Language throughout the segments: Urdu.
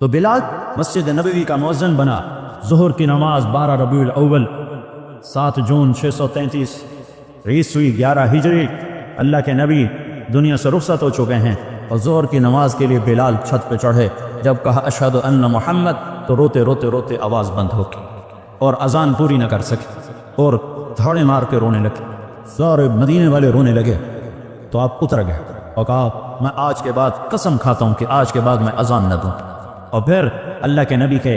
تو بلال مسجد نبوی کا مؤذن بنا۔ ظہر کی نماز 12 ربیع الاول 7 جون 633 عیسوی 11 ہجری، اللہ کے نبی دنیا سے رخصت ہو چکے ہیں، اور ظہر کی نماز کے لیے بلال چھت پہ چڑھے۔ جب کہا اشہد ان محمد تو روتے روتے روتے آواز بند ہو گئی اور اذان پوری نہ کر سکے اور دھاڑے مار کے رونے لگے۔ سارے مدینے والے رونے لگے تو آپ اتر گئے اور کہا میں آج کے بعد قسم کھاتا ہوں کہ آج کے بعد میں اذان نہ دوں۔ اور پھر اللہ کے نبی کے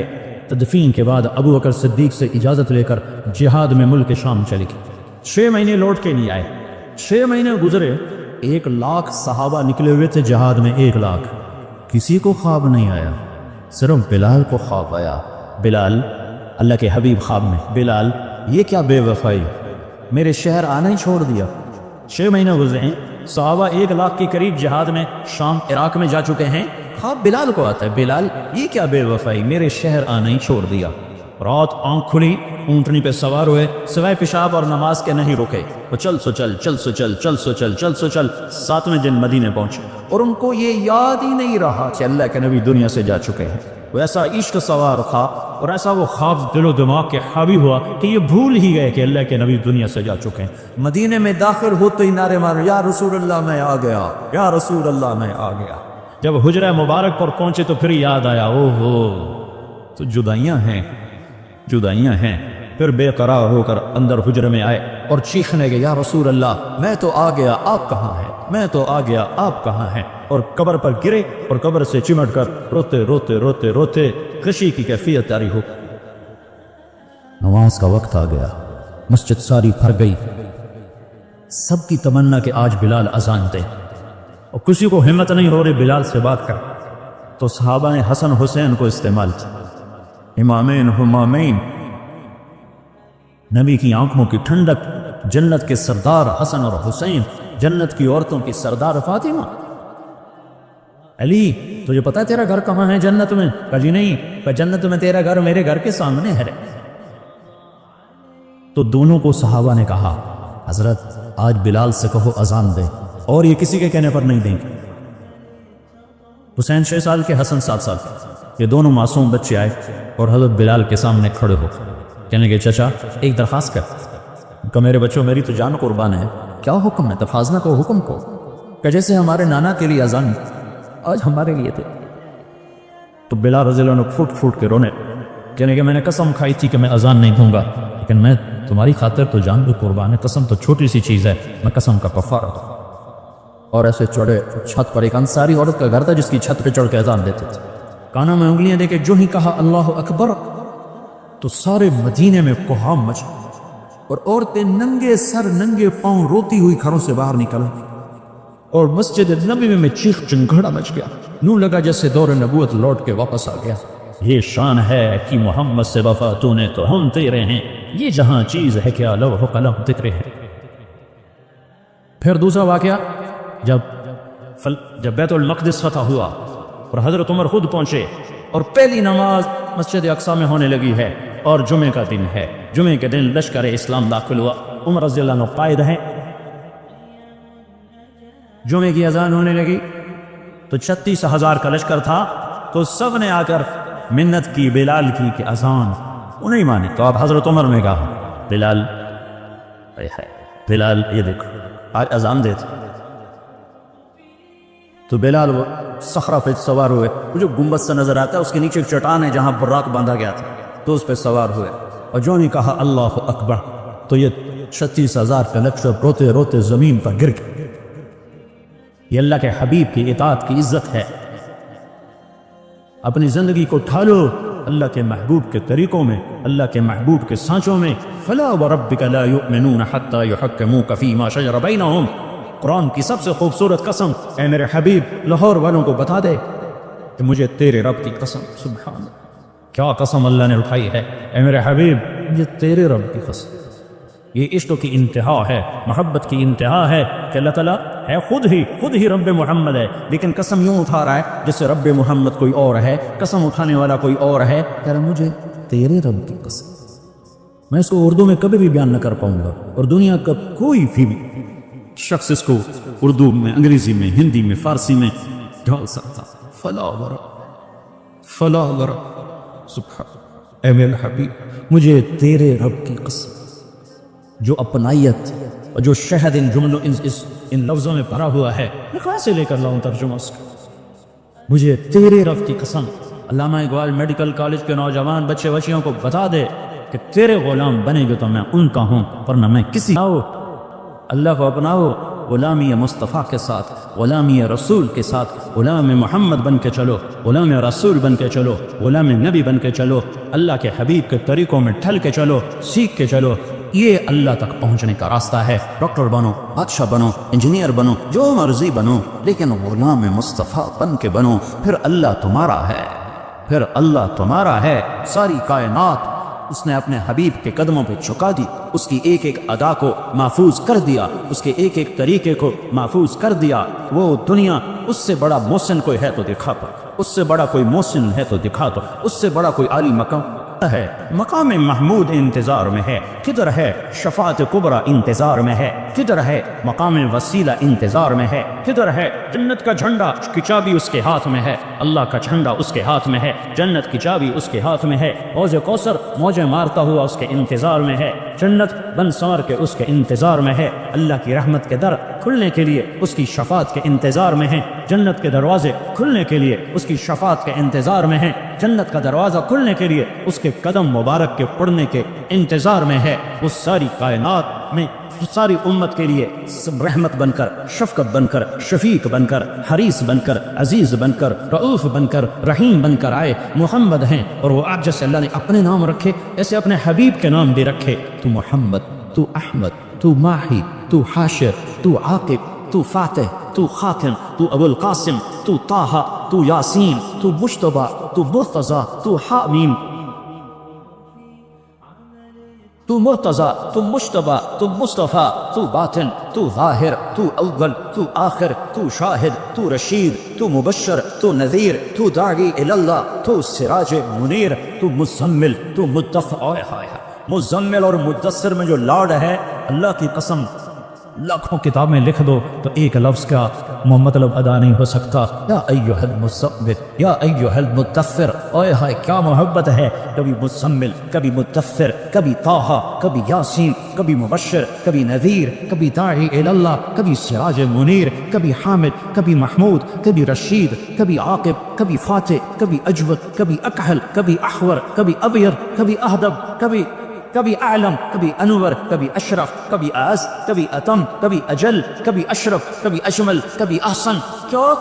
تدفین کے بعد ابو بکر صدیق سے اجازت لے کر جہاد میں ملک شام چلے گئے۔ 6 مہینے لوٹ کے نہیں آئے، 6 مہینے گزرے، 1 لاکھ صحابہ نکلے ہوئے تھے جہاد میں، 1 لاکھ، کسی کو خواب نہیں آیا، صرف بلال کو خواب آیا۔ بلال، اللہ کے حبیب خواب میں، بلال یہ کیا بے وفائی، میرے شہر آنا ہی چھوڑ دیا۔ 6 مہینے گزرے ہیں، صحابہ 1 لاکھ کے قریب جہاد میں شام عراق میں جا چکے ہیں، خواب بلال کو آتا ہے، بلال یہ کیا بے وفائی، میرے شہر آنا ہی چھوڑ دیا۔ رات آنکھ کھلی، اونٹنی پہ سوار ہوئے، سوائے پیشاب اور نماز کے نہیں رکے، وہ چل سو چل، چل سو چل، چل سو چل، چل سو چل، 7ویں دن مدینے پہنچے، اور ان کو یہ یاد ہی نہیں رہا کہ اللہ کے نبی دنیا سے جا چکے ہیں۔ وہ ایسا عشق سوار تھا اور ایسا وہ خواب دل و دماغ کے حاوی ہوا کہ یہ بھول ہی گئے کہ اللہ کے نبی دنیا سے جا چکے ہیں۔ مدینے میں داخل ہوتے ہی نعرے مارے، یا رسول اللہ میں آ گیا، یا رسول اللہ میں آ گیا۔ جب حجرہ مبارک پر پہنچے تو پھر یاد آیا، اوہ ہو تو جدائیاں ہیں، جدائیاں ہیں۔ پھر بے قرار ہو کر اندر حجرے میں آئے اور چیخنے لگے، یا رسول اللہ میں تو آ گیا، آپ کہاں ہیں، میں تو آ گیا، آپ کہاں ہیں، اور قبر پر گرے اور قبر سے چمٹ کر روتے روتے روتے روتے خوشی کی کیفیت جاری ہو۔ نماز کا وقت آ گیا، مسجد ساری بھر گئی، سب کی تمنا کہ آج بلال اذان دے، اور کسی کو ہمت نہیں ہو رہی بلال سے بات کر، تو صحابہ نے حسن حسین کو استعمال کیا، امامین ہمامین، نبی کی آنکھوں کی ٹھنڈک، جنت کے سردار حسن اور حسین، جنت کی عورتوں کی سردار فاطمہ۔ علی تجھے پتا ہے تیرا گھر کہاں ہے جنت میں؟ کہا جی نہیں، کہا جنت میں تیرا گھر میرے گھر کے سامنے ہے۔ تو دونوں کو صحابہ نے کہا حضرت آج بلال سے کہو اذان دے، اور یہ کسی کے کہنے پر نہیں دیں گے۔ حسین 6 سال کے، حسن 7 سال کے، یہ دونوں معصوم بچے آئے اور حضرت بلال کے سامنے کھڑے ہو کہنے کہ چچا ایک درخواست کر، کہ میرے بچوں میری تو جان قربان ہے، کیا حکم ہے؟ تفاضنا کو حکم کو، کہ جیسے ہمارے نانا کے لیے اذان آج ہمارے لیے تھے۔ تو بلال رضی اللہ عنہ پھوٹ پھوٹ کے رونے، کہنے کہ میں نے قسم کھائی تھی کہ میں اذان نہیں دوں گا، لیکن میں تمہاری خاطر تو جان بھی قربان ہے، قسم تو چھوٹی سی چیز ہے، میں قسم کا کفارہ دوں۔ اور ایسے چڑھے چھت پر، ایک انصاری عورت کا گھر تھا جس کی چھت پہ چڑھ کے اذان دیتے تھے، کانوں میں انگلیاں دے کے جو ہی کہا اللہ اکبر تو سارے مدینے میں کوہام مچا، اور عورتیں ننگے سر ننگے پاؤں روتی ہوئی گھروں سے باہر نکل، اور مسجد نبوی میں چیخ چنگھڑا مچ گیا، یوں لگا جیسے دور نبوت لوٹ کے واپس آ گیا۔ یہ شان ہے کہ محمد سے وفا تو نے تو ہم تیرے ہیں، یہ جہاں چیز ہے کیا لوح و قلم ذکر ہے۔ پھر دوسرا واقعہ، جب بیت المقدس فتح ہوا اور حضرت عمر خود پہنچے، اور پہلی نماز مسجد اقصی میں ہونے لگی ہے، اور جمعے کا دن ہے، جمعے کے دن لشکر اسلام داخل ہوا، عمر رضی اللہ عنہ قائد ہیں، جمعے کی اذان ہونے لگی تو 36,000 کا لشکر تھا، تو سب نے آ کر منت کی بلال کی کہ اذان، وہ نہیں مانی، تو اب حضرت عمر نے کہا بلال بلال یہ دیکھو آج اذان دے تھے۔ تو بلال وہ صخرہ پہ سوار ہوئے، وہ جو گنبد سے نظر آتا ہے اس کے نیچے ایک چٹان ہے جہاں براق باندھا گیا تھا، تو اس پہ سوار ہوئے، اور جو ہی کہا اللہ اکبر تو یہ 36,000 کا لشکر روتے روتے زمین پر گر گئے۔ یہ اللہ کے حبیب کی اطاعت کی عزت ہے۔ اپنی زندگی کو ڈھالو اللہ کے محبوب کے طریقوں میں، اللہ کے محبوب کے سانچوں میں۔ فلا وربک لا یؤمنون حتی یحکموک فیما شجر بینہم، قرآن کی سب سے خوبصورت قسم، اے میرے حبیب لاہور والوں کو بتا دے کہ مجھے تیرے رب کی قسم، سبحان اللہ کیا قسم اللہ نے اٹھائی ہے، اے میرے حبیب مجھے تیرے رب کی قسم۔ یہ عشق کی انتہا ہے، محبت کی انتہا ہے کہ اللہ تعالیٰ ہے خود ہی رب محمد ہے، لیکن قسم یوں اٹھا رہا ہے جیسے رب محمد کوئی اور ہے، قسم اٹھانے والا کوئی اور ہے، کہہ رہا مجھے تیرے رب کی قسم۔ میں اس کو اردو میں کبھی بھی بیان نہ کر پاؤں گا، اور دنیا کا کوئی بھی شخص اس کو اردو میں، انگریزی میں، ہندی میں، فارسی میں ڈھال سکتا۔ فلا ورب فلا ورب سبحان اے میرے حبیب مجھے تیرے رب کی قسم جو اپنائیت اور جو شہد ان جملوں ان لفظوں میں بھرا ہوا ہے، میں کہاں سے لے کر لاؤں ترجمہ اس کا؟ مجھے تیرے رب کی قسم۔ علامہ اقبال میڈیکل کالج کے نوجوان بچے بچیوں کو بتا دے کہ تیرے غلام بنے گے تو میں ان کا ہوں، ورنہ میں کسی اللہ کو اپناؤ، غلامی مصطفیٰ کے ساتھ، غلامی رسول کے ساتھ، غلام محمد بن کے چلو، غلام رسول بن کے چلو، غلام نبی بن کے چلو، اللہ کے حبیب کے طریقوں میں ڈھل کے چلو، سیکھ کے چلو۔ یہ اللہ تک پہنچنے کا راستہ ہے۔ ڈاکٹر بنو، بادشاہ بنو، انجینئر بنو، جو مرضی بنو، لیکن غلام مصطفیٰ بن کے بنو، پھر اللہ تمہارا ہے، پھر اللہ تمہارا ہے۔ ساری کائنات اس نے اپنے حبیب کے قدموں پہ جھکا دی، اس کی ایک ایک ادا کو محفوظ کر دیا، اس کے ایک ایک طریقے کو محفوظ کر دیا۔ وہ دنیا اس سے بڑا محسن کوئی ہے تو دکھا تو، اس سے بڑا کوئی محسن ہے تو دکھا تو، اس سے بڑا کوئی عالی مقام ہے۔ مقام محمود انتظار میں ہے، کدھر ہے شفاعت کبریٰ انتظار میں ہے، کدھر ہے مقام وسیلہ انتظار میں ہے، کدھر ہے جنت کا جھنڈا کی چابی اس کے ہاتھ میں ہے، اللہ کا جھنڈا اس کے ہاتھ میں ہے، جنت کی چابی اس کے ہاتھ میں ہے، حوض کوثر موجیں مارتا ہوا اس کے انتظار میں ہے، جنت بن سنور کے اس کے انتظار میں ہے، اللہ کی رحمت کے در کھلنے کے لیے اس کی شفاعت کے انتظار میں ہے، جنت کے دروازے کھلنے کے لیے اس کی شفاعت کے انتظار میں ہے، جنت کا دروازہ کھلنے کے لیے اس کے قدم مبارک کے پڑنے کے انتظار میں ہے۔ وہ ساری کائنات میں ساری امت کے لیے رحمت بن کر، شفقت بن کر، شفیق بن کر، حریص بن کر، عزیز بن کر، رؤوف بن کر، رحیم بن کر آئے۔ محمد ہیں، اور وہ آج جیسے اللہ نے اپنے نام رکھے ایسے اپنے حبیب کے نام بھی رکھے۔ تو محمد، تو احمد، تو ماہی، تو حاشر، تو عاقب، تو فاتح، تو خاتم، تو ابو القاسم، تو طٰہٰ، تو یاسین، تو مجتبیٰ، تو مرتضیٰ، تو حامیم، تو مرتضیٰ، تو مجتبیٰ، تو مصطفیٰ، تو باطن، تو ظاہر، تو اول، تو آخر، تو شاہد، تو رشید، تو مبشر، تو نذیر، تو داعی اللہ، تو سراج منیر، تو مزمل، تو مدثر۔ مزمل اور مدثر میں جو لاڈ ہے، اللہ کی قسم لاکھوں کتاب میں لکھ دو تو ایک لفظ کا مطلب ادا نہیں ہو سکتا۔ یا ایھا المزمل، یا ایھا المدثر، اوئے ہائے کیا محبت ہے۔ کبھی مزمل، کبھی مدثر، کبھی طٰہٰ، کبھی یاسین، کبھی مبشر، کبھی نذیر، کبھی داعی اللہ، کبھی سراج منیر، کبھی حامد، کبھی محمود، کبھی رشید، کبھی عاقب، کبھی فاتح، کبھی اجود، کبھی اکحل، کبھی احور، کبھی ابیر، کبھی اہدب، کبھی اعلم، کبھی انور، کبھی اشرف، کبھی اعز، کبھی اتم، کبھی اجل، کبھی اشرف، کبھی اجمل، کبھی احسن۔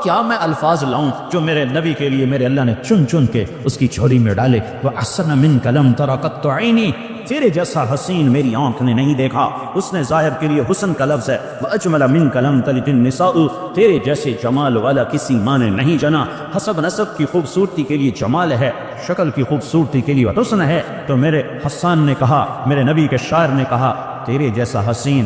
کیا میں الفاظ لاؤں جو میرے نبی کے لیے میرے اللہ نے چن چن کے اس کی جھولی میں ڈالے۔ وَأَحْسَنَ مِنْكَ لَمْ تَرَ قَطُّ عَيْنِي، تیرے جیسا حسین میری آنکھ نے نہیں دیکھا۔ حسن ظاہر کے لیے حسن کا لفظ ہے۔ وَأَجْمَلَ مِنْكَ لَمْ تَلِدِ النِّسَاءُ، تیرے جیسے جمال والا کسی ماں نے نہیں جنا۔ حسب نسب کی خوبصورتی کے لیے جمال ہے، شکل کی خوبصورتی کے لیے حسن ہے۔ تو میرے حسان نے کہا، میرے نبی کے شاعر نے کہا، تیرے جیسا حسین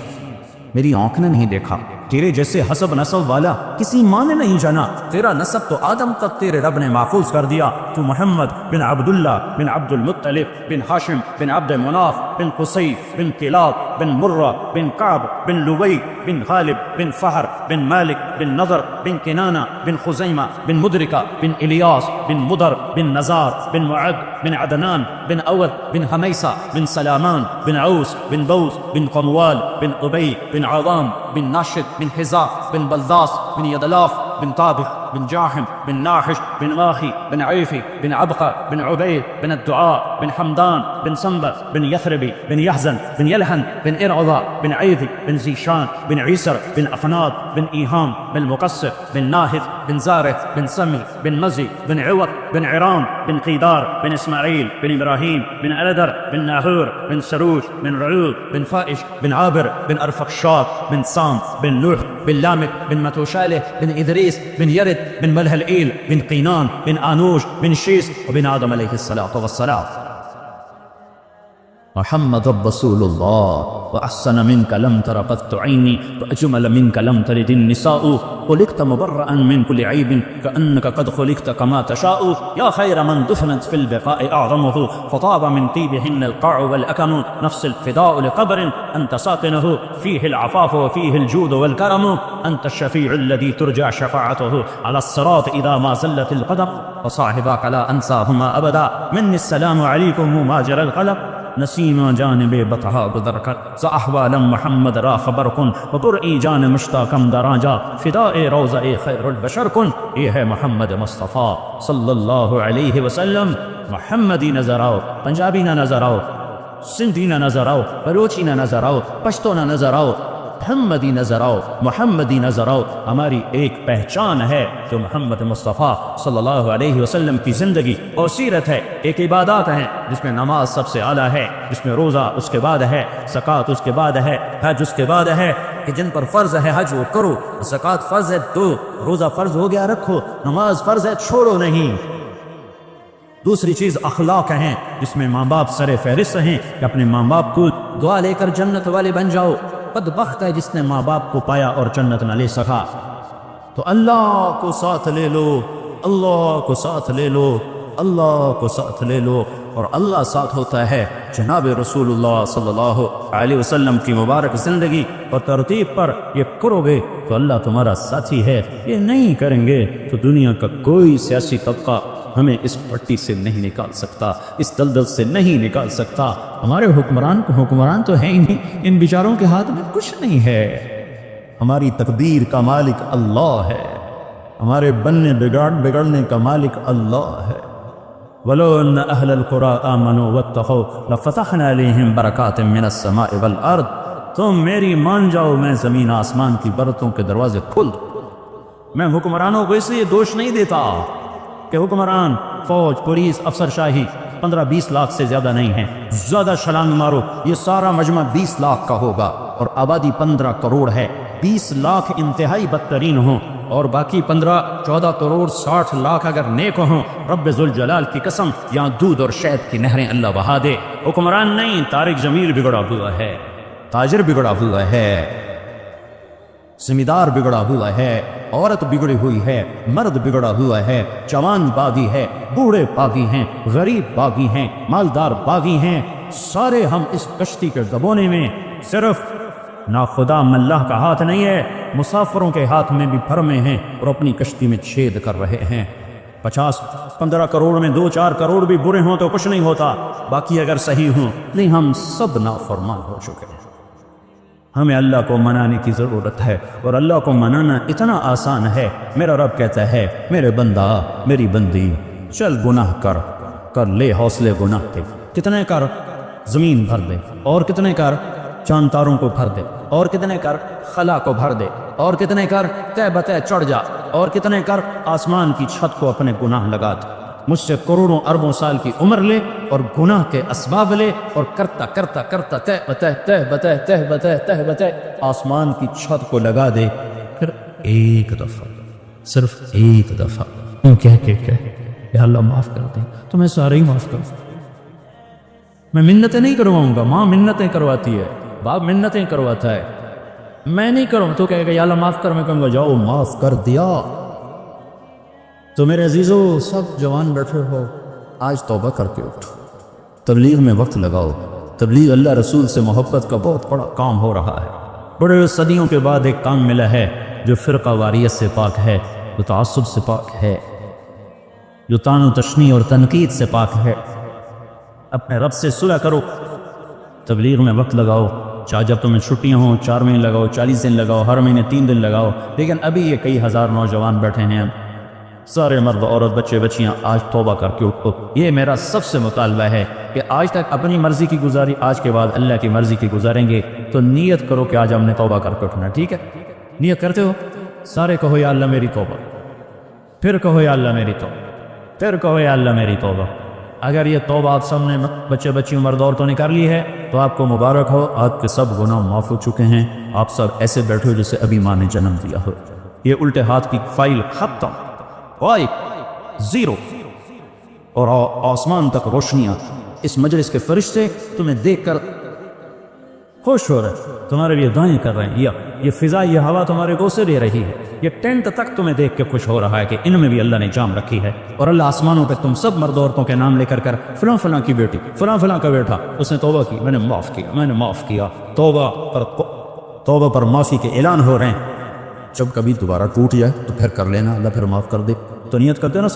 میری آنکھ نے نہیں دیکھا، تیرے جیسے حسب نسب والا کسی ماں نے نہیں جانا۔ تیرا نسب تو آدم تک تیرے رب نے محفوظ کر دیا۔ تو محمد بن عبداللہ بن عبد المطلب بن ہاشم بن عبد مناف بن قصی بن کلاب بن مرہ بن کعب بن لوی بن غالب بن فہر بن مالک بن نضر بن کنانہ بن خزیمہ بن مدرکہ بن الیاس بن مدر بن نزار بن معد بن عدنان بن اود بن حمیسہ بن سلامان بن عوس بن بوس بن قموال بن ابی بن عوام بن ناشد بن حزاء بن بلداس بن يدلاف بن طابخ بن جاحم بن ناحش بن ماخي بن عيفي بن عبقة بن عبيد بن الدعاء بن حمدان بن سنبر بن يثربي بن يحزن بن يلحن بن إرعضاء بن عيذي بن زيشان بن عيسر بن أفناد بن إيهام بن مقصر بن ناهث بن زارث بن سمي بن مزي بن عوط بن عرام بن قيدار بن إسماعيل بن إبراهيم بن ألدر بن ناهور بن سروج بن رعوب بن فائش بن عابر بن أرفخشاد بن سام بن نوح بن لامك بن متوشاله بن إدريس بن يرد بن ملهلئيل بن قينان بن آنوش بن شيس وبن آدم عليه الصلاة والسلام۔ محمد رسول الله وأحسن منك لم تر قط عيني وأجمل منك لم تلد النساء خلقت مبرأ من كل عيب كأنك قد خلقت كما تشاء يا خير من دفنت في البقاء أعظمه فطاب من طيبهن القاع والأكم نفس الفداء لقبر أنت ساكنه فيه العفاف وفيه الجود والكرم أنت الشفيع الذي ترجع شفاعته على الصراط إذا ما زلت القدم وصاحبك لا أنساهما أبدا مني السلام عليكم ماجر القلب نسیم جانب بطحا گذر کر ز احوال محمد را خبر کن و برئی جان مشتاقم درا جا فدائے روضہ خیر البشر کن. یہ ہے محمد مصطفیٰ صلی اللہ علیہ وسلم. محمدی نظر آؤ، پنجابی نہ نظر آؤ، سندھی نہ نظر آؤ، بلوچی نہ نظر آؤ، پشتو نہ نظر آؤ، محمدی نظر آؤ، محمدی نظر آؤ. ہماری ایک پہچان ہے جو محمد مصطفیٰ صلی اللہ علیہ وسلم کی زندگی اور سیرت ہے. ایک عبادات ہیں جس میں نماز سب سے اعلیٰ ہے، جس میں روزہ اس کے بعد ہے، زکوٰۃ اس کے بعد ہے، حج اس کے بعد ہے کہ جن پر فرض ہے حج وہ کرو، زکوٰۃ فرض ہے دو، روزہ فرض ہو گیا رکھو، نماز فرض ہے چھوڑو نہیں. دوسری چیز اخلاق ہیں جس میں ماں باپ سر فہرست ہیں کہ اپنے ماں باپ کو دعا لے کر جنت والے بن جاؤ. بدبخت ہے جس نے ماں باپ کو پایا اور جنت نہ لے سکا. تو اللہ کو ساتھ لے لو، اللہ کو ساتھ لے لو، اللہ کو ساتھ لے لو. اور اللہ ساتھ ہوتا ہے جناب رسول اللہ صلی اللہ علیہ وسلم کی مبارک زندگی اور ترتیب پر یہ کرو گے تو اللہ تمہارا ساتھی ہے. یہ نہیں کریں گے تو دنیا کا کوئی سیاسی طبقہ ہمیں اس پٹی سے نہیں نکال سکتا، اس دلدل سے نہیں نکال سکتا. ہمارے حکمران تو ہیں ہی نہیں، ان بیچاروں کے ہاتھ میں کچھ نہیں ہے. ہماری تقدیر کا مالک اللہ ہے، ہمارے بننے بگڑنے کا مالک اللہ ہے. وَلَوْ أَنَّ أَهْلَ الْقُرَىٰ آمَنُوا وَاتَّقَوْا لَفَتَحْنَا عَلَيْهِمْ بَرَكَاتٍ مِّنَ السَّمَاءِ وَالْأَرْضِ. تم میری مان جاؤ، میں زمین آسمان کی برتوں کے دروازے کھول دوں. میں حکمرانوں کو اس لیے دوش نہیں دیتا کہ حکمران فوج پولیس افسر شاہی 15-20 لاکھ سے زیادہ نہیں ہیں. زیادہ چھلانگ مارو، یہ سارا مجمع 20 لاکھ کا ہوگا اور آبادی 15 کروڑ ہے. 20 لاکھ انتہائی بدترین ہوں اور باقی 15-14 کروڑ 60 لاکھ اگر نیک ہوں، رب ذوالجلال کی قسم یہاں دودھ اور شہد کی نہریں اللہ بہا دے. حکمران نہیں، طارق جمیل بگڑا ہوا ہے، تاجر بگڑا ہوا ہے، زمیندار بگڑا ہوا ہے، عورت بگڑی ہوئی ہے، مرد بگڑا ہوا ہے، جوان باغی ہے، بوڑھے باغی ہیں، غریب باغی ہیں، مالدار باغی ہیں. سارے ہم اس کشتی کے دبونے میں صرف ناخدا ملہ کا ہاتھ نہیں ہے، مسافروں کے ہاتھ میں بھی پھرمے ہیں اور اپنی کشتی میں چھید کر رہے ہیں. 50-15 کروڑ میں 2-4 کروڑ بھی برے ہوں تو کچھ نہیں ہوتا، باقی اگر صحیح ہوں نہیں. ہم سب نافرمان ہو چکے ہیں. ہمیں اللہ کو منانے کی ضرورت ہے اور اللہ کو منانا اتنا آسان ہے. میرا رب کہتا ہے میرے بندہ میری بندی چل گناہ کر لے حوصلے گناہ کے. کتنے کر؟ زمین بھر دے، اور کتنے کر؟ چاند تاروں کو بھر دے، اور کتنے کر؟ خلا کو بھر دے، اور کتنے کر؟ تہ بتہ چڑھ جا، اور کتنے کر؟ آسمان کی چھت کو اپنے گناہ لگا دے. مجھ سے کروڑوں اربوں سال کی عمر لے اور گناہ کے اسباب لے اور کرتا کرتا کرتا تہ بتہ آسمان کی چھت کو لگا دے. پھر ایک دفعہ، صرف ایک دفعہ کہہ یا اللہ معاف کر دے تو میں سارے ہی معاف کر دوں. میں منتیں نہیں کرواؤں گا، ماں منتیں کرواتی ہے، باپ منتیں کرواتا ہے. میں نہیں کروں تو کہے گا یا اللہ معاف کر، میں کہوں گا جاؤ معاف کر دیا. تو میرے عزیزو سب جوان بیٹھے ہو، آج توبہ کر کے اٹھو، تبلیغ میں وقت لگاؤ. تبلیغ اللہ رسول سے محبت کا بہت بڑا کام ہو رہا ہے. بڑے صدیوں کے بعد ایک کام ملا ہے جو فرقہ واریت سے پاک ہے، جو تعصب سے پاک ہے، جو طعن و تشنیع اور تنقید سے پاک ہے. اپنے رب سے صلح کرو، تبلیغ میں وقت لگاؤ. چاہے جب تمہیں چھٹیاں ہوں 4 مہینے لگاؤ، 40 دن لگاؤ، ہر مہینے 3 دن لگاؤ. لیکن ابھی یہ کئی ہزار نوجوان بیٹھے ہیں، سارے مرد عورت بچے بچیاں، آج توبہ کر کے اٹھو. یہ میرا سب سے مطالبہ ہے کہ آج تک اپنی مرضی کی گزاری، آج کے بعد اللہ کی مرضی کی گزاریں گے. تو نیت کرو کہ آج ہم نے توبہ کر کے اٹھنا. ٹھیک ہے؟ نیت کرتے ہو؟ سارے کہو یا اللہ میری توبہ، پھر کہو یا اللہ میری توبہ، پھر کہو یا اللہ میری توبہ. اگر یہ توبہ آپ سب نے بچے بچیوں مرد عورتوں نے کر لی ہے تو آپ کو مبارک ہو، آپ کے سب گناہ معاف ہو چکے ہیں. آپ سب ایسے بیٹھے ہو جسے ابھی ماں نے جنم دیا ہو. یہ الٹے ہاتھ کی فائل ختم، غائب، زیرو، اور آسمان تک روشنیاں اس مجلس کے فرشتے تمہیں دیکھ کر خوش ہو رہے، تمہارے لیے دعائیں کر رہے ہیں، یہ فضا، یہ ہوا تمہارے گوشے دے رہی ہے، یہ ٹینٹ تک تمہیں دیکھ کے خوش ہو رہا ہے کہ ان میں بھی اللہ نے جام رکھی ہے۔ اور اللہ آسمانوں پہ تم سب مرد عورتوں کے نام لے کر فلاں فلاں کی بیٹی، فلاں فلاں کا بیٹا، اس نے توبہ کی، میں نے معاف کیا، میں نے معاف کیا، توبہ پر معافی کے اعلان ہو رہے ہیں۔ جب کبھی دوبارہ ٹوٹ جائے تو پھر کر لینا، اللہ پھر معاف کر دے۔ تو نیت کرتے ہو نا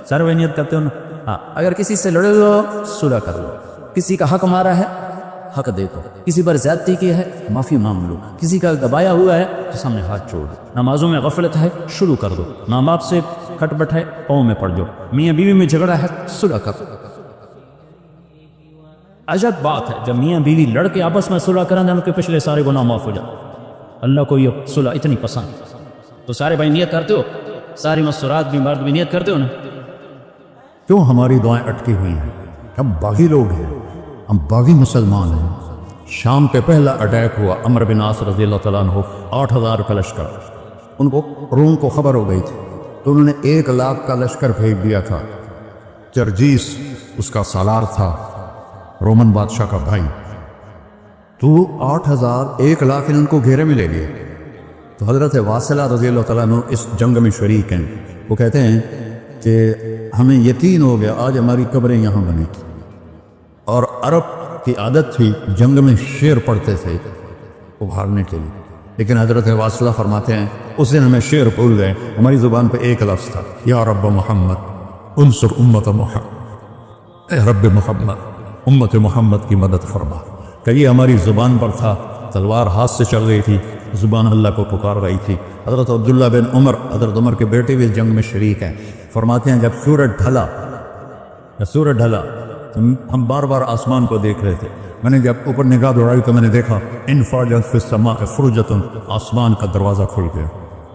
سارے وہ نیت کرتے ہو نا؟ ہاں، اگر کسی سے لڑے ہو صلح کر لو، کسی کا حق مارا ہے حق دے دو، کسی پر زیادتی کی ہے معافی مانگ لو، کسی کا دبایا ہوا ہے تو سامنے ہاتھ چھوڑ دو، نمازوں میں غفلت ہے شروع کر دو، ماں باپ سے کھٹ بٹ ہے پاؤں میں پڑ جاؤ، میاں بیوی میں جھگڑا ہے صلح کر دو۔ عجب بات ہے جب میاں بیوی لڑ کے آپس میں صلح کریں ان کے پچھلے سارے گناہ معاف ہو جاتے، اللہ کو یہ صلح اتنی پسند۔ تو سارے بھائی نیت کرتے ہو، ساری مستورات بھی مرد بھی نیت کرتے ہو نا؟ کیوں ہماری دعائیں اٹکی ہوئی ہیں؟ ہم باغی لوگ ہیں، ہم باغی مسلمان ہیں۔ شام پہ پہلا اٹیک ہوا، عمرو بن عاص رضی اللہ تعالیٰ عنہ، 8000 کا لشکر، ان کو روم کو خبر ہو گئی تھی تو انہوں نے 1,00,000 کا لشکر بھیج دیا تھا۔ جرجیس اس کا سالار تھا، رومن بادشاہ کا بھائی، تو 8000 1,00,000 ان کو گھیرے میں لے لیے۔ تو حضرت واصلہ رضی اللہ تعالیٰ عنہ اس جنگ میں شریک ہیں، وہ کہتے ہیں کہ ہمیں یقین ہو گیا آج ہماری قبریں یہاں بنی، اور عرب کی عادت تھی جنگ میں شعر پڑھتے تھے ابھارنے کے لیے، لیکن حضرت واصلہ فرماتے ہیں اس دن ہمیں شعر بھول گئے، ہماری زبان پہ ایک لفظ تھا، یا رب محمد انصر امت محمد، اے رب محمد امت محمد کی مدد فرما۔ کہ یہ ہماری زبان پر تھا، تلوار ہاتھ سے چل رہی تھی، زبان اللہ کو پکار رہی تھی۔ حضرت عبداللہ بن عمر، حضرت عمر کے بیٹے بھی اس جنگ میں شریک ہیں، فرماتے ہیں جب سورج ڈھلا تو ہم بار بار آسمان کو دیکھ رہے تھے، میں نے جب اوپر نگاہ دوڑائی تو میں نے دیکھا انفرجت فی السماء فرجۃ، آسمان کا دروازہ کھل گیا،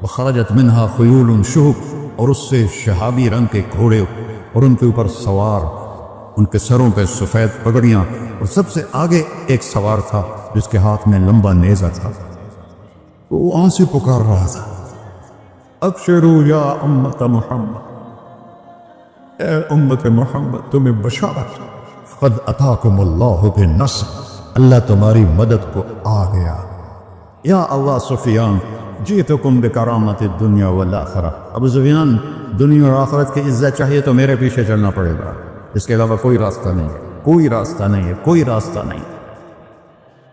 وخرجت منہا خیول شہب، اور اس سے شہابی رنگ کے گھوڑے اور ان کے اوپر سوار، ان کے سروں پہ سفید پگڑیاں، اور سب سے آگے ایک سوار تھا جس کے ہاتھ میں لمبا نیزہ تھا، وہ وہاں سے پکار رہا تھا، ابشروا یا امت محمد، اے امت محمد تمہیں بشارت، قد اتاکم اللہ بالنصر، اللہ تمہاری مدد کو آ گیا، یا ابا سفیان جیتکم بکرامت الدنیا والآخرہ، ابو سفیان دنیا اور آخرت کی عزت چاہیے تو میرے پیچھے چلنا پڑے گا، اس کے علاوہ کوئی راستہ نہیں ہے، کوئی راستہ نہیں ہے، کوئی راستہ نہیں۔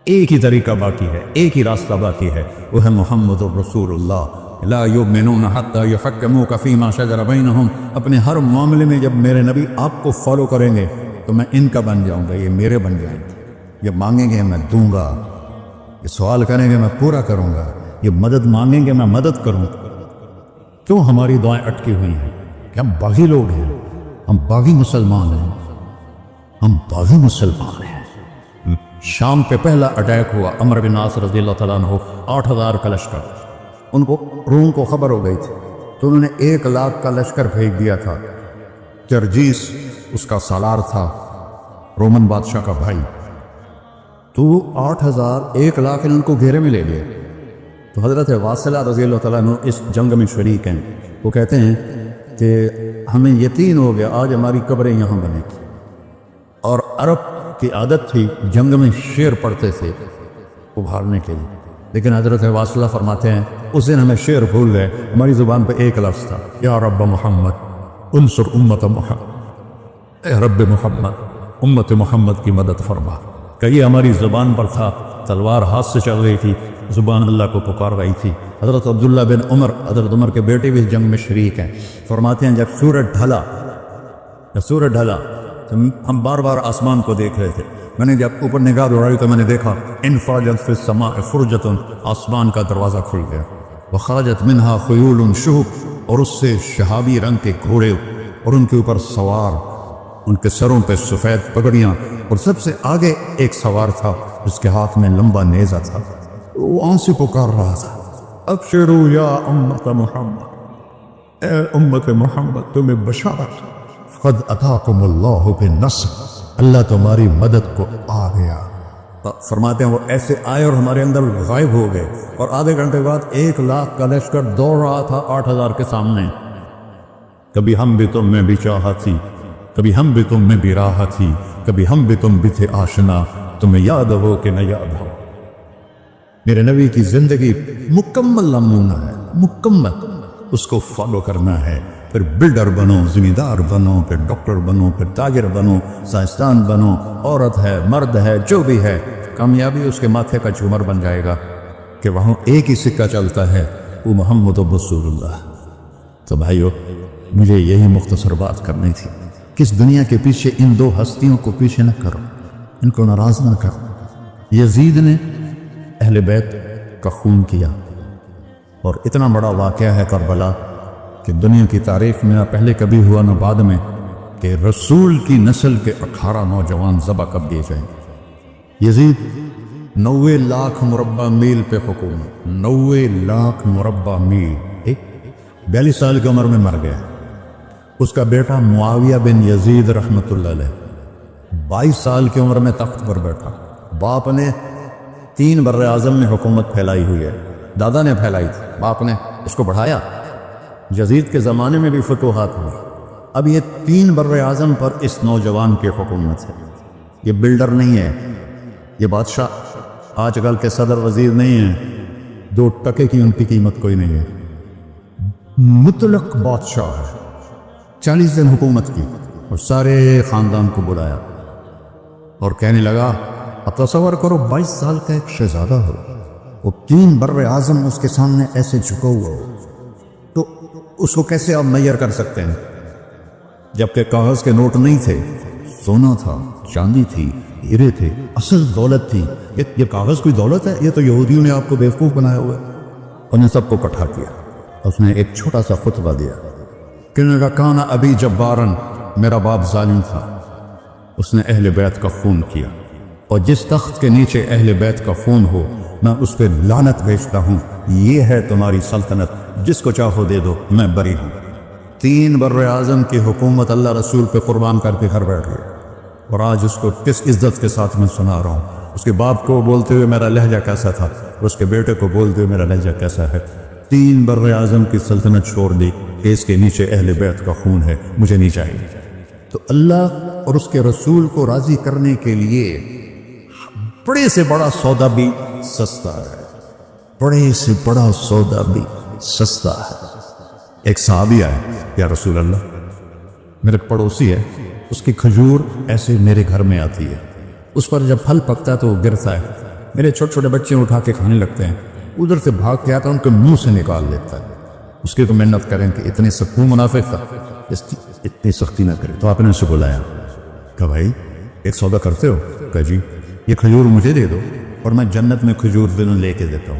ایک ہی طریقہ باقی ہے، ایک ہی راستہ باقی ہے، وہ ہے محمد الرسول اللہ۔ لا یؤمنون حتی یحکموک فیما شجر بینہم، اپنے ہر معاملے میں جب میرے نبی آپ کو فالو کریں گے تو میں ان کا بن جاؤں گا، یہ میرے بن جائیں گے، یہ مانگیں گے میں دوں گا، یہ سوال کریں گے میں پورا کروں گا، یہ مدد مانگیں گے میں مدد کروں گا۔ کیوں ہماری دعائیں اٹکی ہوئی ہیں؟ کہ ہم باغی لوگ ہیں، ہم باغی مسلمان ہیں، ہم باغی مسلمان ہیں۔ شام پہ پہلا اٹیک ہوا، عمرو بن عاص رضی اللہ تعالیٰ عنہ، 8000 کا لشکر، ان کو روم کو خبر ہو گئی تھی تو انہوں نے 1,00,000 کا لشکر بھیج دیا تھا۔ جرجیس اس کا سالار تھا، رومن بادشاہ کا بھائی، تو 8000 1,00,000 ان کو گھیرے میں لے لیے۔ تو حضرت واصلہ رضی اللہ تعالیٰ عنہ اس جنگ میں شریک ہیں، وہ کہتے ہیں کہ ہمیں یقین ہو گیا آج ہماری قبریں یہاں بنی، اور عرب کی عادت تھی جنگ میں شعر پڑھتے تھے ابھارنے کے لیے، لیکن حضرت واصلہ فرماتے ہیں اس دن ہمیں شعر بھول گئے، ہماری زبان پہ ایک لفظ تھا، یا رب محمد انصر امت محمد، اے رب محمد امت محمد کی مدد فرما۔ کہ یہ ہماری زبان پر تھا، تلوار ہاتھ سے چل رہی تھی، زبان اللہ کو پکار رہی تھی۔ حضرت عبداللہ بن عمر، حضرت عمر کے بیٹے بھی اس جنگ میں شریک ہیں، فرماتے ہیں جب سورج ڈھلا تو ہم بار بار آسمان کو دیکھ رہے تھے، میں نے جب اوپر نگاہ دوڑائی تو میں نے دیکھا انفرجت فی السماء فرجۃ، آسمان کا دروازہ کھل گیا، وخرجت منہا خیول شہب، اور اس سے شہابی رنگ کے گھوڑے اور ان کے اوپر سوار، ان کے سروں پہ سفید پگڑیاں، اور سب سے آگے ایک سوار تھا جس کے ہاتھ میں لمبا نیزہ تھا، وہ وہاں سے پکار رہا تھا، ابشروا یا امت محمد، اے امت محمد تمہیں بشارت، قد اتاکم اللہ بالنصر، اللہ تمہاری مدد کو آ گیا۔ فرماتے ہیں وہ ایسے آئے اور ہمارے اندر غائب ہو گئے، اور آدھے گھنٹے بعد 1,00,000 کا لشکر دوڑ رہا تھا 8000 کے سامنے۔ کبھی ہم بھی تم میں بھی چاہا تھی کبھی ہم بھی تم میں بھی راحت تھی، کبھی ہم بھی تم بھی تھے آشنا، تمہیں یاد ہو کہ نہ یاد ہو۔ میرے نبی کی زندگی مکمل نمونہ ہے، مکمل، اس کو فالو کرنا ہے۔ پھر بلڈر بنو، زمیندار بنو، پھر ڈاکٹر بنو، پھر تاجر بنو، سائنسدان بنو، عورت ہے مرد ہے جو بھی ہے، کامیابی اس کے ماتھے کا جھومر بن جائے گا کہ وہاں ایک ہی سکہ چلتا ہے، وہ محمد رسول اللہ۔ تو بھائیو، مجھے یہی مختصر بات کرنی تھی کہ اس دنیا کے پیچھے ان دو ہستیوں کو پیچھے نہ کرو، ان کو ناراض نہ کرو۔ یزید نے اہل بیت کا خون کیا، اور اتنا بڑا واقعہ ہے کربلا کہ دنیا کی تاریخ میں نہ پہلے کبھی ہوا نہ بعد میں کہ رسول کی نسل کے 18 نوجوان ذبح کر دیے جائیں۔ یزید 90 لاکھ مربع میل پہ حکومت، 90 لاکھ مربع میل، 42 سال کی عمر میں مر گیا۔ اس کا بیٹا معاویہ بن یزید رحمۃ اللہ علیہ 22 سال کی عمر میں تخت پر بیٹھا۔ باپ نے 3 بر اعظم میں حکومت پھیلائی ہوئی ہے، دادا نے پھیلائی تھی، باپ نے اس کو بڑھایا۔ یزید کے زمانے میں بھی فتوحات ہوئی۔ اب یہ 3 بر اعظم پر اس نوجوان کی حکومت ہے۔ یہ بلڈر نہیں ہے، یہ بادشاہ آج کل کے صدر وزیر نہیں ہیں، 2 ٹکے کی ان کی قیمت کوئی نہیں ہے، مطلق بادشاہ ہے۔ 40 دن حکومت کی اور سارے خاندان کو بلایا اور کہنے لگا، اب تصور کرو 22 سال کا ایک شہزادہ ہو، وہ 3 بر اعظم اس کے سامنے ایسے جھکا ہوا ہو، تو اس کو کیسے آپ میئر کر سکتے ہیں؟ جبکہ کاغذ کے نوٹ نہیں تھے، سونا تھا، چاندی تھی، ہیرے تھے، اصل دولت تھی۔ یہ کاغذ کوئی دولت ہے؟ یہ تو یہودیوں نے آپ کو بیوقوف بنایا ہوا ہے۔ انہیں سب کو اکٹھا کیا، اس نے ایک چھوٹا سا خطبہ دیا کہ کانا ابی جبارن، میرا باپ ظالم تھا، اس نے اہل بیت کا خون کیا، اور جس تخت کے نیچے اہل بیت کا خون ہو میں اس پہ لعنت بھیجتا ہوں، یہ ہے تمہاری سلطنت، جس کو چاہو دے دو، میں بری ہوں۔ 3 بر اعظم کی حکومت اللہ رسول پہ قربان کر کے گھر بیٹھ گئے، اور آج اس کو کس عزت کے ساتھ میں سنا رہا ہوں۔ اس کے باپ کو بولتے ہوئے میرا لہجہ کیسا تھا، اور اس کے بیٹے کو بولتے ہوئے میرا لہجہ کیسا ہے۔ 3 بر اعظم کی سلطنت چھوڑ دی کہ اس کے نیچے اہل بیت کا خون ہے، مجھے نہیں چاہیے۔ تو اللہ اور اس کے رسول کو راضی کرنے کے لیے بڑے سے بڑا سودا بھی سستا ہے، بڑے سے بڑا سودا بھی سستا ہے۔ ایک صحابی آئے، یا رسول اللہ، میرے پڑوسی ہے، اس کی کھجور ایسے میرے گھر میں آتی ہے، اس پر جب پھل پکتا ہے تو وہ گرتا ہے، میرے چھوٹے چھوٹے بچے اٹھا کے کھانے لگتے ہیں، ادھر سے بھاگ کے آتا ہے، ان کے منہ سے نکال لیتا ہے۔ اس کی تو محنت کریں کہ اتنے سختی منافق تھا، اتنی سختی نہ کرے۔ تو آپ نے اسے بلایا، کہا بھائی ایک سودا کرتے ہو؟ کہا جی، یہ کھجور مجھے دے دو اور میں جنت میں کھجور دن لے کے دیتا ہوں۔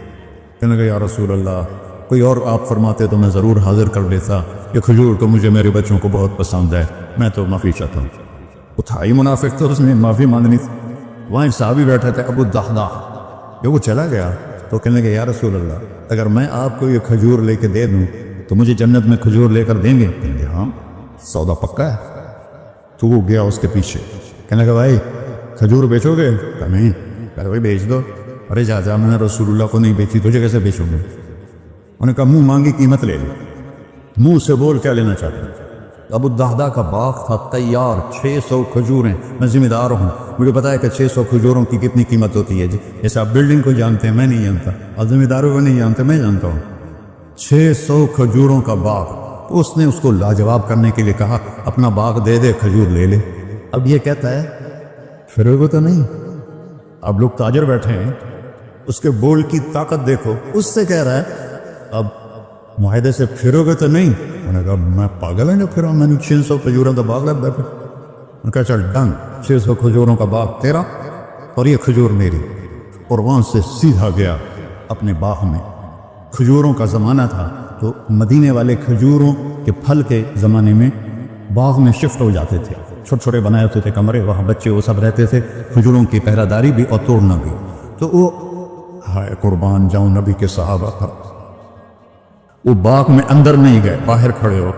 کہنے لگا یا رسول اللہ، کوئی اور آپ فرماتے تو میں ضرور حاضر کر لیتا، یہ کھجور تو مجھے میرے بچوں کو بہت پسند ہے، میں تو معافی چاہتا ہوں۔ اٹھائی منافق تو اس نے معافی مانگنی تھی۔ وہاں ایک صحابی بیٹھے تھے ابو الدحداح، جب وہ چلا گیا تو کہنے لگا یا رسول اللہ، اگر میں آپ کو یہ کھجور لے کے دے دوں تو مجھے جنت میں کھجور لے کر دیں گے؟ کہنے لگا ہاں، سودا پکا ہے۔ تو وہ گیا اس کے پیچھے، کہنے لگا بھائی کھجور بیچو گے؟ کہا نہیں۔ کہا بھائی بیچ دو۔ ارے جا میں نے رسول اللہ کو نہیں بیچی، تجھے کیسے بیچوں گے؟ انہوں نے کہا منہ مانگی قیمت لے لی، منہ سے بول کیا لینا چاہتے ہیں؟ ابو الدحداح کا باغ تھا تیار، 600 کھجوریں، میں ذمہ دار ہوں، مجھے پتا ہے کہ 600 کھجوروں کی کتنی قیمت ہوتی ہے۔ جیسے آپ بلڈنگ کو جانتے ہیں، میں نہیں جانتا، اور ذمہ داروں کو نہیں جانتے، میں جانتا ہوں۔ 600 کھجوروں کا باغ، اس نے اس کو لاجواب کرنے کے لیے کہا اپنا باغ دے دے، کھجور لے لے۔ اب یہ کہتا ہے پھرو تو نہیں، اب لوگ تاجر بیٹھے ہیں، اس کے بول کی طاقت دیکھو، اس سے کہہ رہا ہے اب معاہدے سے پھرو گے تو نہیں؟ انہوں نے کہا میں پاگل ہے جو پھرا، میں نے 600 کھجوروں کا باغ لگ بیٹھا۔ انہوں نے کہا چل ڈن، 600 کھجوروں کا باغ تیرا اور یہ کھجور میری۔ اور وہاں سے سیدھا گیا اپنے باغ میں۔ کھجوروں کا زمانہ تھا تو مدینے والے کھجوروں کے پھل کے زمانے میں باغ میں شفٹ ہو جاتے تھے، چھوٹے چھوٹے بنائے ہوتے تھے کمرے، وہاں بچے وہ سب رہتے تھے، کھجوروں کی پہرہ داری بھی اور توڑنا بھی۔ تو وہ ہائے قربان جاؤں نبی کے صحابہ تھا، وہ باغ میں اندر نہیں گئے، باہر کھڑے ہو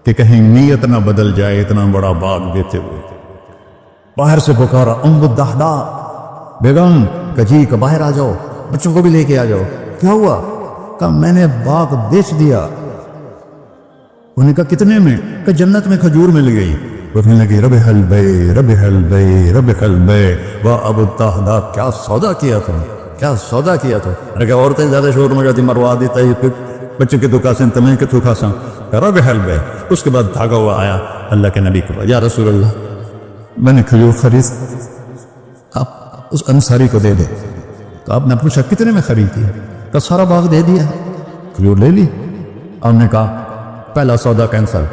کہ کہیں نیت نہ بدل جائے، اتنا بڑا باغ دیتے ہوئے باہر سے پکارا ام الدحداح بیگم، کجی کا باہر آ جاؤ، بچوں کو بھی لے کے آ جاؤ۔ کیا ہوا؟ کہا میں نے باغ بیچ دیا۔ انہوں نے کہا کتنے میں؟ کہ جنت میں کھجور مل گئی۔ وہ کہنے لگی ربح البیع ربح البیع ربح البیع، واہ ابو الدہداء کیا سودا کیا تم، کیا سودا کیا تم. کہ عورتیں زیادہ شور میں جاتی مروا دیتا ہے، بچے کے تو کاسن تمہیں کے تو کاسن ربح البیع. اس کے بعد بھاگا ہوا آیا اللہ کے نبی کو، یا رسول اللہ میں نے کھجور خرید، آپ اس انصاری کو دے دے. تو آپ نے پوچھا کتنے میں خریدی؟ تو سارا باغ دے دیا، کھجور لے لی. آپ نے کہا پہلا سودا کینسل.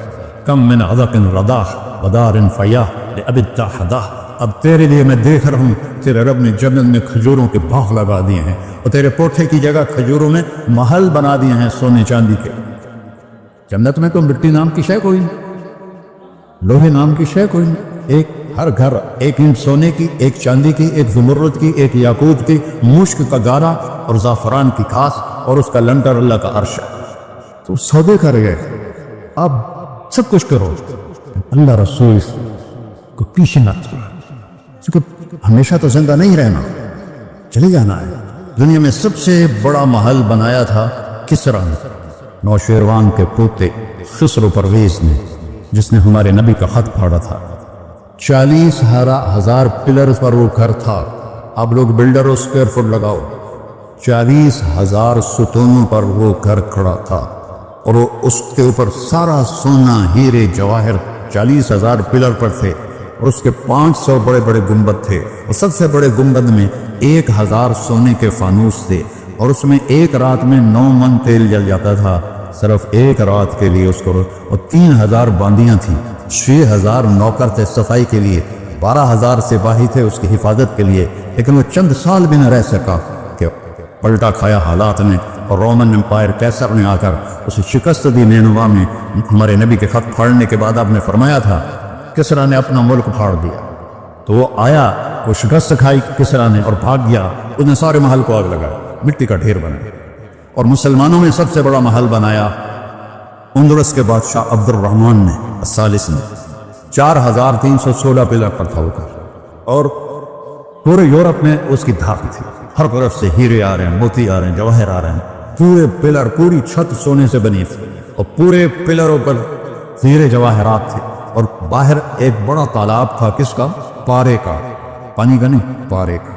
کم من عذق رداح ودار فیاح لأبی الدہداء. اب تیرے لیے میں دیکھ رہا ہوں تیرے رب نے جنت میں کھجوروں کے باغ لگا دیے ہیں، اور تیرے کوٹھے کی جگہ کھجوروں میں محل بنا دیے ہیں سونے چاندی کے. جنت میں تو مٹی نام کی شے کوئی نہیں، لوہے نام کی شے کوئی نہیں. ایک ہر گھر ایک اینٹ سونے کی، ایک چاندی کی، ایک زمرد کی، ایک یاقوت کی، مشک کا گارا اور زعفران کی کھاس، اور اس کا لنٹر اللہ کا عرش ہے. تو سودے کر گئے، اب سب کچھ کرو، اللہ رسول کو پیچھے نہ چھوڑو، کیونکہ ہمیشہ تو زندہ نہیں رہنا، چلے جانا ہے. دنیا میں سب سے بڑا محل بنایا تھا کسرا نے، نوشیروان کے پوتے خسرو پرویز نے، جس نے ہمارے نبی کا خط پھاڑا تھا. 40,000 پلرز پر وہ گھر تھا. اب لوگ بلڈر اور اسکوائر فٹ لگاؤ، 40,000 ستونوں پر وہ گھر کھڑا تھا، اور وہ اس کے اوپر سارا سونا ہیرے جواہر 40,000 پلر پر تھے، اور اس کے 500 بڑے بڑے گنبد تھے، اور سب سے بڑے گنبد میں 1,000 سونے کے فانوس تھے، اور اس میں ایک رات میں 9 من تیل جل جاتا تھا صرف ایک رات کے لیے اس کو. اور 3,000 باندیاں تھیں، 6,000 نوکر تھے صفائی کے لیے، 12,000 سپاہی تھے اس کی حفاظت کے لیے. لیکن وہ چند سال بھی نہ رہ سکا کہ پلٹا کھایا حالات نے، اور رومن امپائر کیسر نے آ کر اسے شکست دی. نینوا میں ہمارے نبی کے خط پھاڑنے کے بعد آپ نے فرمایا تھا کسرا نے اپنا ملک پھاڑ دیا. تو وہ آیا، وہ شکست کھائی کسرا نے اور بھاگ گیا. اس نے سارے محل کو آگ لگایا، مٹی کا ڈھیر بنا. اور مسلمانوں میں سب سے بڑا محل بنایا اندلس کے بادشاہ عبد الرحمن نے الثالث نے، 4,316 پلر پر تھا وہ گھر. اور پورے یورپ میں اس کی دھاک تھی، ہر طرف سے ہیرے آ رہے ہیں، موتی آ رہے ہیں، جواہر آ رہے ہیں. پورے پلر، پوری چھت سونے سے بنی تھی، اور پورے پلروں پر ہیرے جواہرات تھے. اور باہر ایک بڑا تالاب تھا، کس کا؟ پارے کا، پانی کا نہیں، پارے کا.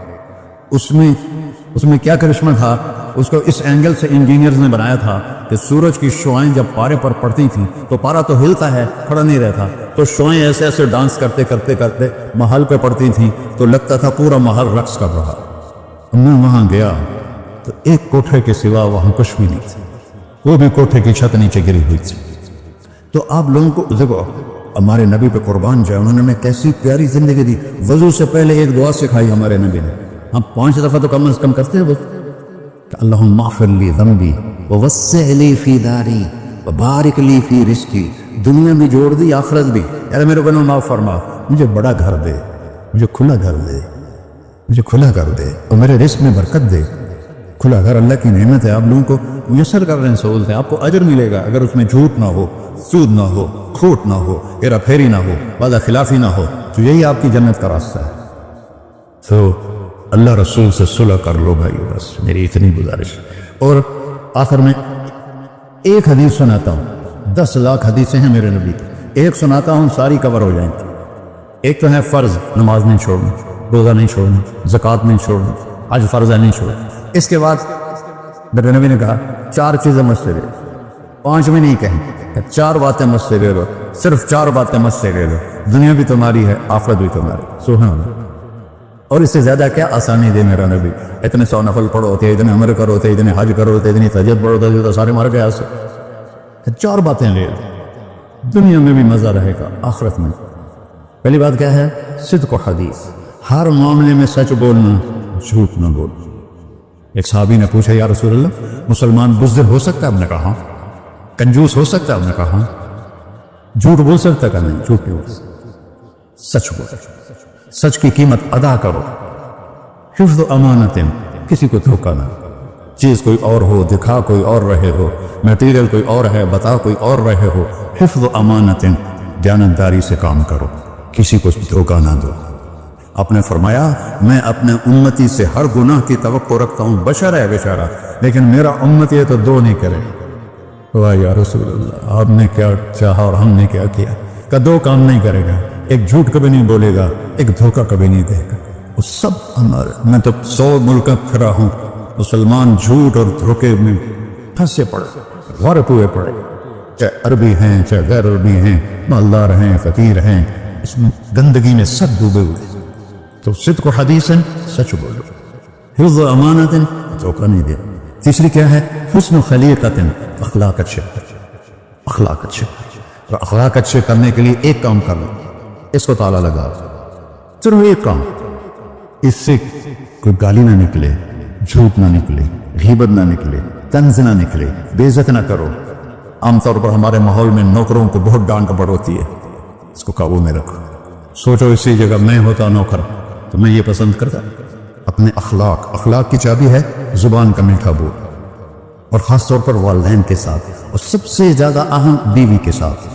اس میں کیا کرشمہ تھا؟ اس کو اس اینگل سے انجینئرز نے بنایا تھا کہ سورج کی شعائیں جب پارے پر پڑتی تھیں تو پارا تو ہلتا ہے، کھڑا نہیں رہتا، تو شعائیں ایسے ایسے ڈانس کرتے کرتے کرتے محل پہ پڑتی تھیں، تو لگتا تھا پورا محل رقص کر رہا. میں وہاں گیا تو ایک کوٹھے کے سوا وہاں کچھ بھی نہیں تھا، وہ بھی کوٹھے کی چھت نیچے گری ہوئی تھی. تو آپ لوگوں کو دیکھو، ہمارے نبی پہ قربان جائے، انہوں نے ہمیں کیسی پیاری زندگی دی. وضو سے پہلے ایک دعا سکھائی ہمارے نبی نے، ہم 5 دفعہ تو کم از کم کرتے ہیں وہ، کہ اللہم اغفر لی ذنبی ووسع لی فی داری وبارک لی فی رزقی. دنیا بھی جوڑ دی، آخرت بھی. یار میرے گناہ معاف فرما، مجھے بڑا گھر دے، مجھے کھلا گھر دے، مجھے کھلا گھر دے، اور میرے رزق میں برکت دے. کھلا گھر اللہ کی نعمت ہے، آپ لوگوں کو میسر کر رہے ہیں سہولت ہے. آپ کو اجر ملے گا اگر اس میں جھوٹ نہ ہو، سود نہ ہو، کھوٹ نہ ہو، ہیرا پھیری نہ ہو، وعدہ خلافی نہ ہو. تو یہی آپ کی جنت کا راستہ ہے. تو اللہ رسول سے صلح کر لو بھائی، بس میری اتنی گزارش. اور آخر میں ایک حدیث سناتا ہوں، 10 لاکھ حدیثیں ہیں میرے نبی کی، ایک سناتا ہوں ساری کور ہو جائیں گی. ایک تو ہے فرض، نماز نہیں چھوڑنا، روزہ نہیں چھوڑنا، زکوٰۃ نہیں چھوڑنا، حج فرض ہے نہیں چھوڑنا. اس کے بعد میرے نبی نے کہا 4 چیزیں مجھ سے لے لو، 5 میں نہیں کہیں، 4 باتیں مجھ سے لے لو، صرف 4 باتیں مجھ سے لے لو، دنیا بھی تمہاری ہے، آخرت بھی تمہاری. سبحان اللہ. اور اس سے زیادہ کیا آسانی دے میرا نبی. اتنے 100 نفل پڑھو ہوتے، اتنے عمر کرو ہوتے، اتنے حج کرو ہوتے، اتنی تہجد پڑھو ہوتے، تو سارے مر گئے آج سے. 4 باتیں لے لو، دنیا میں بھی مزہ رہے گا، آخرت میں. پہلی بات کیا ہے؟ صدق و حدیث، ہر معاملے میں سچ بولنا، جھوٹ نہ بولنا. ایک صحابی نے پوچھا یا رسول اللہ مسلمان بزدل ہو سکتا ہے؟ آپ نے کہا کنجوس ہو سکتا ہے؟ آپ نے کہا جھوٹ بول سکتا ہے؟ کہ نہیں، جھوٹ نہیں بول سکتا، سچ بول. سچ کی قیمت ادا کرو. حفظ امانت، کسی کو دھوکہ نہ. چیز کوئی اور ہو، دکھا کوئی اور رہے ہو، میٹیریل کوئی اور ہے، بتا کوئی اور رہے ہو. حفظ امانت، دیانتداری سے کام کرو، کسی کو دھوکہ نہ دو. آپ نے فرمایا میں اپنے امتی سے ہر گناہ کی توقع رکھتا ہوں، بشر ہے بیچارہ، لیکن میرا امتی ہے تو 2 نہیں کرے. واہ یا رسول اللہ، آپ نے کیا چاہا اور ہم نے کیا کیا، کہ 2 کام نہیں کرے گا. ایک جھوٹ کبھی نہیں بولے گا، ایک دھوکہ کبھی نہیں دے گا، وہ سب ہمارے۔ میں تو 100 ملک پھرا ہوں، مسلمان جھوٹ اور دھوکے میں پھنسے پڑے، غرق ہوئے پڑے، چاہے عربی ہیں چاہے غیر عربی ہیں، مالدار ہیں فقیر ہیں، اس میں گندگی میں سب ڈوبے ہوئے۔ تو صدق و حدیث سچ بولو، حفظ و امانت دھوکہ نہیں دے۔ تیسری کیا ہے؟ حسن خلیقت، اخلاق اچھے، اخلاق اچھے۔ اور اخلاق اچھے کرنے کے لیے ایک کام کر لو، اس کو تالا لگا، صرف ایک کام، اس سے کوئی گالی نہ نکلے، جھوٹ نہ نکلے، غیبت نہ نکلے، طنز نہ نکلے، بے عزت نہ کرو۔ عام طور پر ہمارے ماحول میں نوکروں کو بہت ڈانٹ ڈپٹ ہوتی ہے، اس کو قابو میں رکھو۔ سوچو اسی جگہ میں ہوتا نوکر تو میں یہ پسند کرتا، اپنے اخلاق کی چابی ہے زبان کا میٹھا بول، اور خاص طور پر والدین کے ساتھ، اور سب سے زیادہ اہم بیوی کے ساتھ۔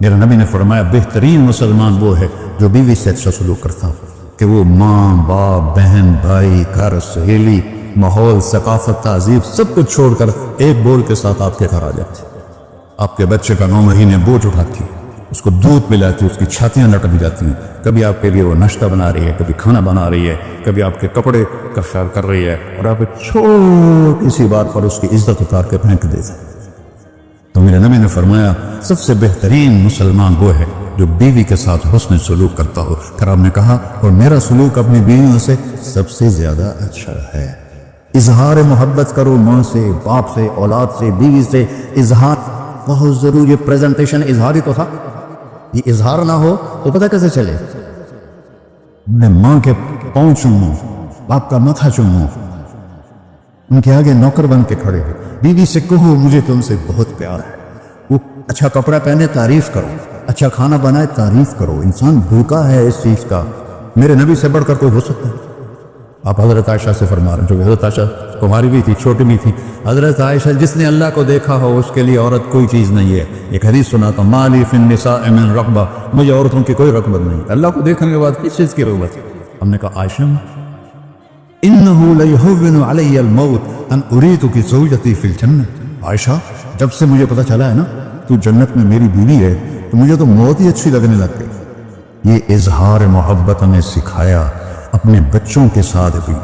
میرے نبی نے فرمایا بہترین مسلمان وہ ہے جو بیوی سے اچھا سلوک کرتا کہ وہ ماں باپ بہن بھائی گھر سہیلی ماحول ثقافت تہذیب سب کچھ چھوڑ کر ایک بول کے ساتھ آپ کے گھر آ جاتی، آپ کے بچے کا 9 مہینے بوجھ اٹھاتی، اس کو دودھ پلاتی، اس کی چھاتیاں لٹک جاتی ہیں، کبھی آپ کے لیے وہ ناشتہ بنا رہی ہے، کبھی کھانا بنا رہی ہے، کبھی آپ کے کپڑے کا خیال کر رہی ہے، اور آپ چھوٹی سی بات پر اس کی عزت اتار کے پھینک دیتے۔ تو میرے نبی نے فرمایا سب سے بہترین مسلمان وہ ہے جو بیوی کے ساتھ حسن سلوک کرتا ہو۔ پھر آپ نے کہا اور میرا سلوک اپنی بیویوں سے سب سے زیادہ اچھا ہے۔ اظہار محبت کرو، ماں سے باپ سے اولاد سے بیوی سے اظہار بہت ضروری ہے۔ پریزنٹیشن اظہار ہی تو تھا، یہ اظہار نہ ہو تو پتہ کیسے چلے؟ میں ماں کے پاؤں چوموں، باپ کا ماتھا چوموں، ان کے آگے نوکر بن کے کھڑے ہو، بیوی سے کہو مجھے تم سے بہت پیار ہے، وہ اچھا کپڑا پہنے تعریف کرو، اچھا کھانا بنائے تعریف کرو۔ انسان بھوکا ہے اس چیز کا، میرے نبی سے بڑھ کر کوئی ہو سکتا ہے؟ آپ حضرت عائشہ سے فرما رہے ہیں، جو حضرت عائشہ کماری بھی تھی چھوٹی بھی تھی، حضرت عائشہ جس نے اللہ کو دیکھا ہو اس کے لیے عورت کوئی چیز نہیں ہے۔ ایک حدیث سناتا ہوں، مالی فی النساء من رغبہ، مجھے عورتوں کی کوئی رغبت نہیں، اللہ کو دیکھنے کے بعد کس چیز کی رغبت؟ ہم نے کہا عائشہ انہو لیہون علی الموت ان اریدک زوجتی فی الجنہ، عائشہ جب سے مجھے پتہ چلا ہے نا تو جنت میں میری بیوی ہے تو مجھے تو موت ہی اچھی لگنے لگ گئی۔ یہ اظہار محبت نے سکھایا اپنے بچوں کے ساتھ بھی۔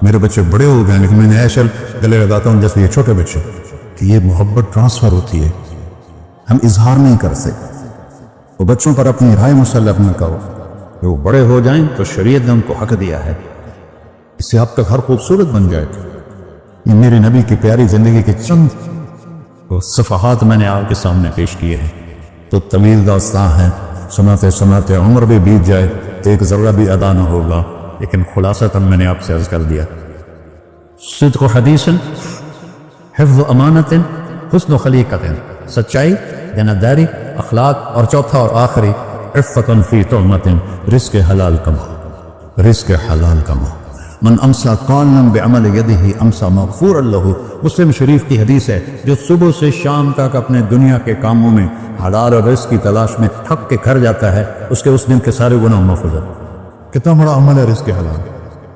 میرے بچے بڑے ہو گئے لیکن میں نے ایسے گلے لگاتا ہوں جیسے یہ چھوٹے بچے، کہ یہ محبت ٹرانسفر ہوتی ہے، ہم اظہار نہیں کر سکتے۔ وہ بچوں پر اپنی رائے مسلط نہ کرو، کہ وہ بڑے ہو جائیں تو شریعت نے ان کو حق دیا ہے، اس سے آپ کا گھر خوبصورت بن جائے گا۔ یہ میرے نبی کی پیاری زندگی کے چند صفحات میں نے آپ کے سامنے پیش کیے ہیں، تو طویل داستان ہے، سناتے سناتے عمر بھی بیت جائے، ایک ذرہ بھی ادا نہ ہوگا، لیکن خلاصہ میں نے آپ سے عرض کر دیا، صدق و حدیث، حفظ و امانت، حسن و خلیقت، سچائی، دینداری، اخلاق، اور چوتھا اور آخری عفت فی تہمت، رزق حلال کما، رزق حلال کما۔ من امسا قانا بعمل یدہ امسا مغفورا لہ، مسلم شریف کی حدیث ہے، جو صبح سے شام تک اپنے دنیا کے کاموں میں حلال اور رزق کی تلاش میں تھک کے گھر جاتا ہے، اس کے اس دن کے سارے گناہ معاف ہو جاتے ہیں۔ کتنا بڑا عمل ہے رزق حلال،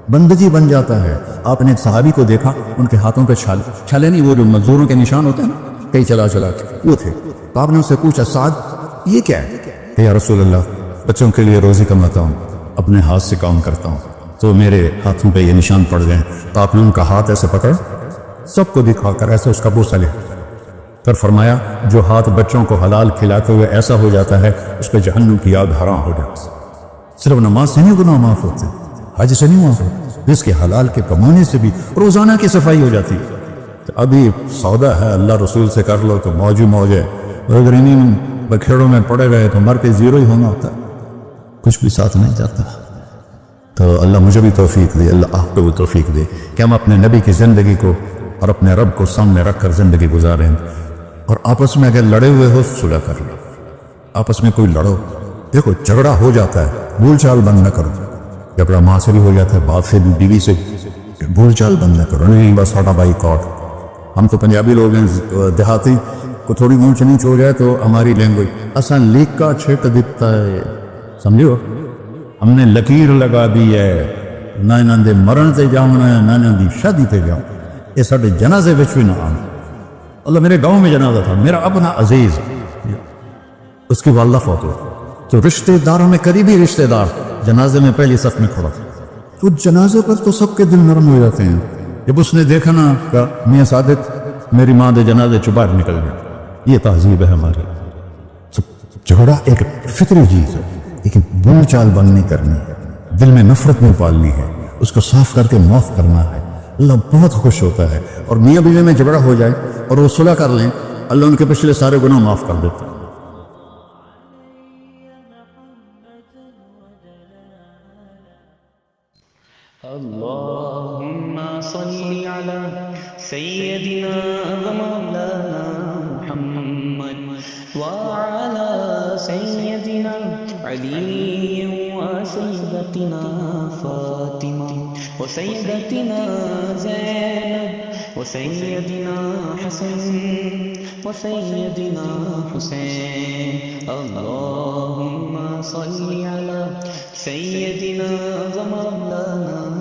بندگی بن جاتا ہے۔ آپ نے ایک صحابی کو دیکھا، ان کے ہاتھوں پہ چھالے نہیں، وہ جو مزدوروں کے نشان ہوتے ہیں نا، کئی چلا چلا کے وہ تھے۔ تو آپ نے اس سے پوچھا سعد یہ کیا ہے؟ کہ یا رسول اللہ بچوں کے لیے روزی کماتا ہوں، اپنے ہاتھ سے کام کرتا ہوں، تو میرے ہاتھوں پہ یہ نشان پڑ گئے۔ تو آپ نے ان کا ہاتھ ایسے پکڑ سب کو دکھا کر ایسے اس کا بوسہ لے، پھر فرمایا جو ہاتھ بچوں کو حلال کھلاتے ہوئے ایسا ہو جاتا ہے اس پہ جہنم کی آگ حرام ہو جاتی ہے۔ صرف نماز سے نہیں گناہ معاف ہوتے، حج سے نہیں معاف ہوتے، اس کے حلال کے کمانے سے بھی روزانہ کی صفائی ہو جاتی ہے۔ تو ابھی سودا ہے اللہ رسول سے کر لو تو موج ہی موج ہے، اور اگر انہیں بکھیڑوں میں پڑے گئے تو مر کے زیرو ہی ہونا ہوتا ہے، کچھ بھی ساتھ نہیں جاتا۔ تو اللہ مجھے بھی توفیق دے، اللہ آپ کو بھی توفیق دے کہ ہم اپنے نبی کی زندگی کو اور اپنے رب کو سامنے رکھ کر زندگی گزاریں، اور آپس میں اگر لڑے ہوئے ہو صلح کر لو، آپس میں کوئی لڑو، دیکھو جھگڑا ہو جاتا ہے، بھول چال بند نہ کرو، جھگڑا ماں سے بھی ہو جاتا ہے، باپ سے بھی، بیوی سے، بھول چال بند نہ کرو، نہیں بس ہٹا بائی کاٹ۔ ہم تو پنجابی لوگ ہیں، دیہاتی کو تھوڑی اونچ نیچ ہو جائے تو ہماری لینگویج اساں لیک کا چھٹ دیتا ہے، سمجھو، ہم نے لکیر لگا دی ہے، نہ انہاں دے مرن سے جاؤنا ہے، نہ انہاں دی شادی تے جاؤ، یہ ساڈے جنازے وچ بھی نہ آن۔ اللہ میرے گاؤں میں جنازہ تھا، میرا اپنا عزیز، اس کی والدہ فوت ہوئی، تو رشتے داروں میں قریبی رشتے دار جنازے میں پہلی صف میں کھڑا، تو جنازے پر تو سب کے دل نرم ہو جاتے ہیں۔ جب اس نے دیکھا نا کہ میاں صادق میری ماں دے جنازے چ باہر نکل گیا، یہ تہذیب ہے ہماری۔ جھگڑا ایک فطری چیز ہے، لیکن بول چال بند نہیں کرنی ہے، دل میں نفرت نہیں پالنی ہے، اس کو صاف کر کے معاف کرنا ہے۔ اللہ بہت خوش ہوتا ہے، اور میاں بیوی میں جھگڑا ہو جائے اور وہ صلح کر لیں، اللہ ان کے پچھلے سارے گناہ معاف کر دیتا ہے۔ اللهم صل على سيدنا ومولانا محمد وعلى سيدنا علي وسيدتنا فاطمة وسيدتنا زينب وسيدنا حسن وسيدنا حسين اللهم صل على سيدنا ومولانا